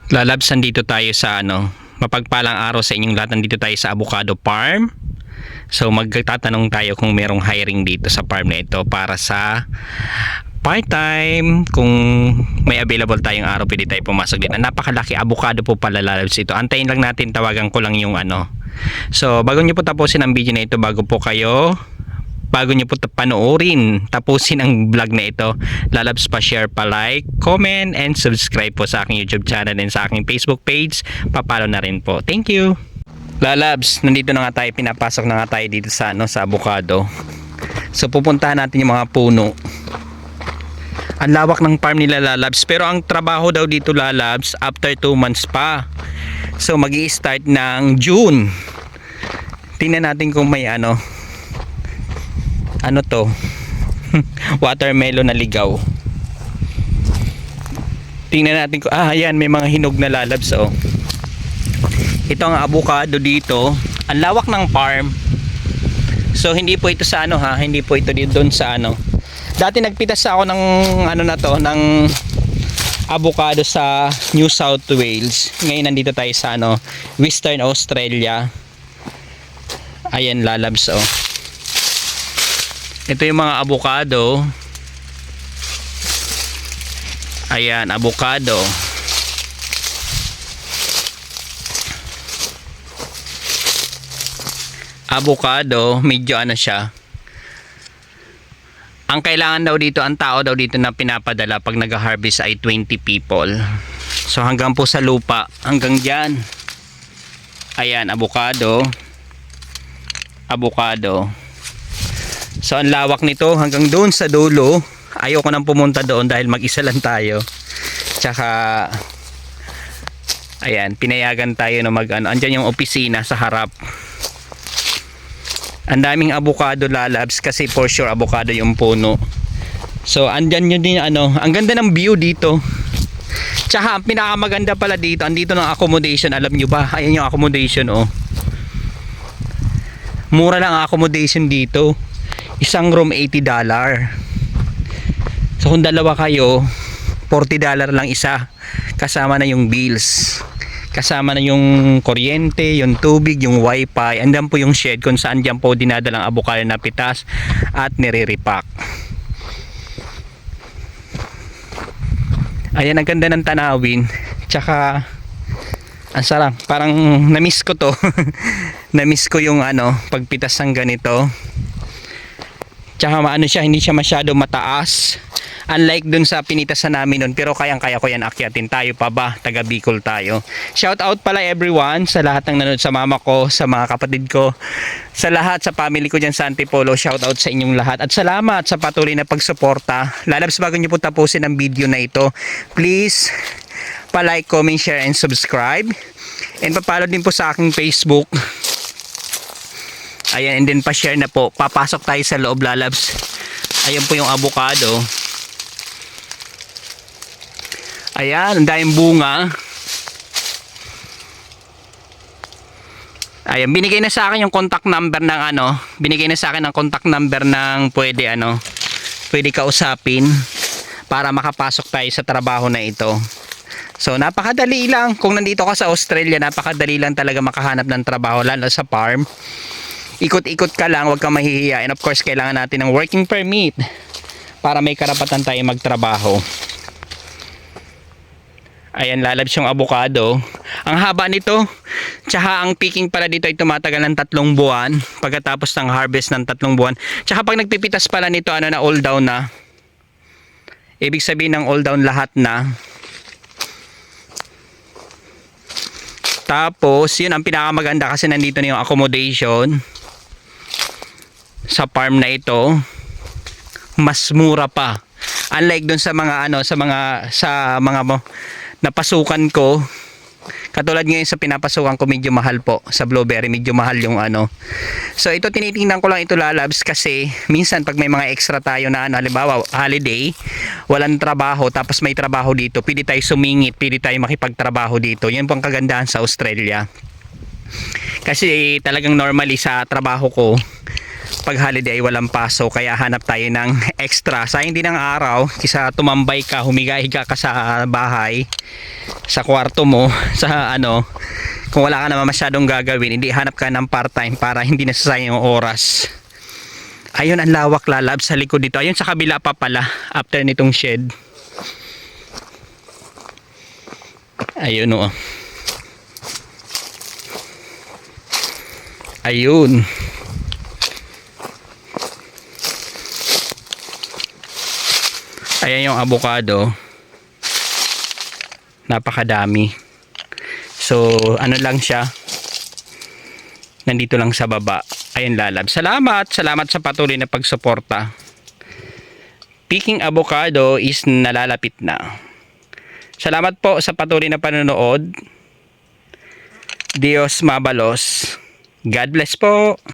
Lalabs, nandito tayo sa mapagpalang araw sa inyong lahat. Nandito tayo sa avocado farm. So magtatanong tayo kung merong hiring dito sa farm na ito para sa part-time. Kung may available tayong araw, pwede tayo pumasok din. Napakalaki avocado po pala, lalabs, ito. Antayin lang natin, tawagan ko lang yung So bago nyo po tapusin ang video na ito, bago nyo po panoorin, tapusin ang vlog na ito, lalabs, pa share, pa like, comment, and subscribe po sa aking YouTube channel and sa aking Facebook page. Papalo na rin po. Thank you. Lalabs, nandito na nga tayo, pinapasok na nga tayo dito sa sa avocado. So pupuntahan natin yung mga puno. Ang lawak ng farm nila, lalabs, pero ang trabaho daw dito, lalabs, after 2 months pa. So magi-start ng June. Tingnan natin kung may to watermelon na ligaw. Tingnan natin ko. Ayan, may mga hinog na, lalabs. Ito ang avocado dito. Ang lawak ng farm. So hindi po ito sa hindi po ito dito doon sa Dati nagpitas ako ng ng avocado sa New South Wales. Ngayon nandito tayo sa Western Australia. Ayan, lalabs. Ito yung mga avocado. Ayan, avocado. Avocado, medyo siya. Ang kailangan daw dito, ang tao daw dito na pinapadala pag nag-harvest ay 20 people. So hanggang po sa lupa, hanggang dyan. Ayan, avocado. Avocado. So ang lawak nito hanggang doon sa dulo. Ayoko nang pumunta doon dahil mag-isa lang tayo. Tsaka ayan, pinayagan tayo na andyan yung opisina sa harap. Ang daming avocado, lalabs, kasi for sure avocado yung puno. So andyan yun din ang ganda ng view dito. Tsaka ang pinakamaganda pala dito, andito ng accommodation, alam nyo ba? Ayan yung accommodation, mura lang ang accommodation dito. Isang room $80. So kung dalawa kayo, $40 lang isa. Kasama na yung bills. Kasama na yung kuryente, yung tubig, yung wifi. Andiyan po yung shed kung saan dyan po dinadalang avocado na pitas at nire-repack. Ayan, ang ganda ng tanawin. Tsaka ang sarap. Parang na-miss ko to. Na-miss ko yung pagpitas ng ganito. Tsaka siya, hindi siya masyado mataas. Unlike dun sa pinitasan namin nun, pero kayang-kaya ko yan akyatin. Tayo pa ba? Taga Bicol tayo. Shout out pala everyone sa lahat ng nanood, sa mama ko, sa mga kapatid ko, sa lahat, sa family ko dyan sa Antipolo. Shout out sa inyong lahat. At salamat sa patuloy na pagsuporta. Lalabs, bago nyo po tapusin ang video na ito, please pa-like, comment, share, and subscribe. And pa-follow din po sa aking Facebook. Ayan, and then pa-share na po. Papasok tayo sa loob, lalabs. Ayan po yung avocado. Ayan, ang daming bunga. Ayan, binigay na sa akin yung contact number ng binigay na sa akin ang contact number ng pwede kausapin para makapasok tayo sa trabaho na ito. So napakadali lang. Kung nandito ka sa Australia, napakadali lang talaga makahanap ng trabaho, lalo sa farm. Ikot-ikot ka lang, huwag kang mahihiya. And of course, kailangan natin ng working permit para may karapatan tayo magtrabaho. Ayan, lalabs yung avocado. Ang haba nito. Tsaka ang picking pala dito ay tumatagal ng 3 buwan. Pagkatapos ng harvest ng 3 buwan. Tsaka pag nagpipitas pala nito, na all down na. Ibig sabihin ng all down lahat na. Tapos, yun ang pinakamaganda kasi nandito na yung accommodation. Sa farm na ito, mas mura pa. Unlike dun sa mga napasukan ko, katulad ngayon sa pinapasukan ko, medyo mahal po. Sa Blueberry, medyo mahal yung So ito, tinitingnan ko lang ito, lalabs, kasi minsan pag may mga extra tayo na halimbawa holiday, walang trabaho, tapos may trabaho dito, pwede tayo sumingit, pwede tayo makipagtrabaho dito. Yan po ang kagandahan sa Australia. Kasi talagang normally sa trabaho ko, pag holiday ay walang pasok, kaya hanap tayo ng extra. Sayang din ang araw, kisa tumambay ka, humiga-higa ka sa bahay, sa kwarto mo, sa ano, kung wala ka naman masyadong gagawin, hindi hanap ka ng part-time para hindi nasasayang yung oras. Ayun, ang lawak lalab sa likod dito. Ayun, sa kabila pa pala, after nitong shed. Ayun o. Ayun. Ayan yung avocado. Napakadami. So, ano lang siya. Nandito lang sa baba. Ayun lalab. Salamat sa patuloy na pagsuporta. Picking avocado is nalalapit na. Salamat po sa patuloy na panonood. Dios mabalos. God bless po.